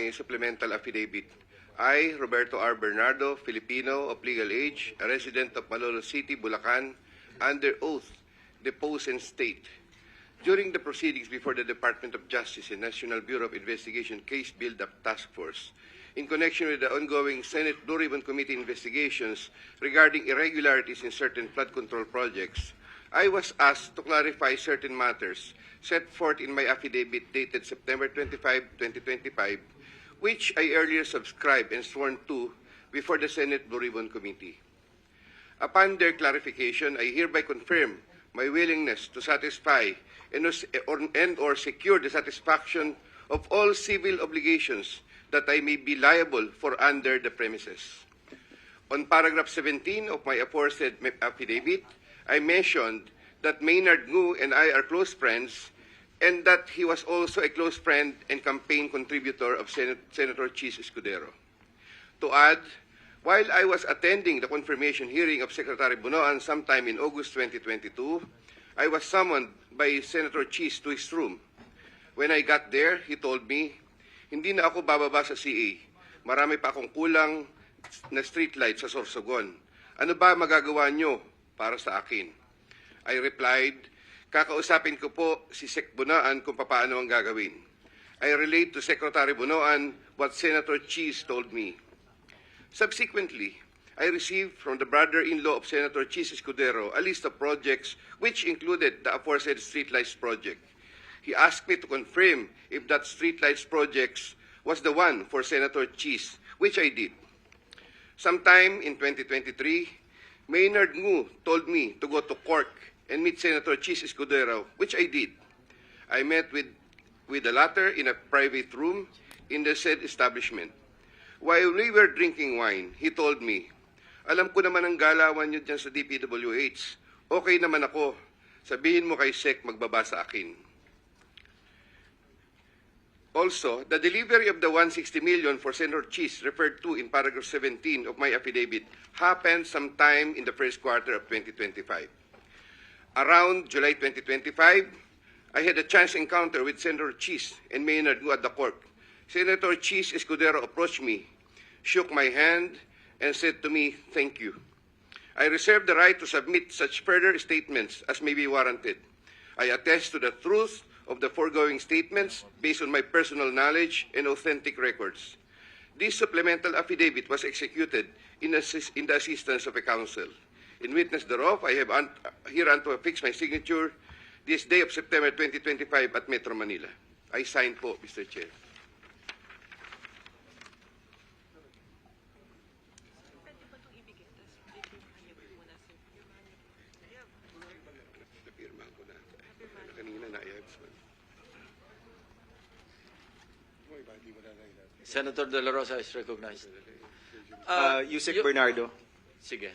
aking supplemental affidavit. I, Roberto R. Bernardo, Filipino, of legal age, a resident of Malolos City, Bulacan, under oath, depose and state. During the proceedings before the Department of Justice and National Bureau of Investigation Case Build-Up Task Force, in connection with the ongoing Senate Blue Ribbon Committee investigations regarding irregularities in certain flood control projects, I was asked to clarify certain matters set forth in my affidavit dated September 25, 2025, which I earlier subscribed and sworn to before the Senate Blue Ribbon Committee. Upon their clarification, I hereby confirm my willingness to satisfy and/or secure the satisfaction of all civil obligations that I may be liable for under the premises. On paragraph 17 of my aforesaid affidavit, I mentioned that Maynard Ngu and I are close friends and that he was also a close friend and campaign contributor of Senator Chis Escudero. To add, while I was attending the confirmation hearing of Secretary Bunoan sometime in August 2022, I was summoned by Senator Chis to his room. When I got there, he told me, "Hindi na ako bababa sa CA. Marami pa akong kulang na streetlight sa Sorsogon. Ano ba magagawa nyo para sa akin?" I replied, "Kakausapin ko po si Sec Bunoan kung paano ang gagawin." I relayed to Secretary Bunoan what Senator Chis told me. Subsequently, I received from the brother-in-law of Senator Chis Escudero a list of projects which included the aforesaid streetlights project. He asked me to confirm if that streetlights project was the one for Senator Chis, which I did. Sometime in 2023, Maynard Ngu told me to go to Cork and meet Senator Chis Escudero, which I did. I met with the latter in a private room in the said establishment. While we were drinking wine, he told me, "Alam ko naman ang galawan nyo dyan sa DPWH. Okay naman ako. Sabihin mo kay Sec magbaba sa akin." Also, the delivery of the 160 million for Senator Chis referred to in paragraph 17 of my affidavit happened sometime in the first quarter of 2025. Around July 2025, I had a chance encounter with Senator Chis and Maynard Ngu at the court. Senator Chis Escudero approached me, shook my hand, and said to me, "Thank you. I reserve the right to submit such further statements as may be warranted. I attest to the truth of the foregoing statements based on my personal knowledge and authentic records. This supplemental affidavit was executed in the assistance of a counsel. In witness thereof, I have hereunto affixed my signature this day of September 2025 at Metro Manila." I sign po, Mr. Chair. Napirmahan ko na. Kanina na-ayabs mo. Senator De La Rosa is recognized. Yusek Bernardo. Sige.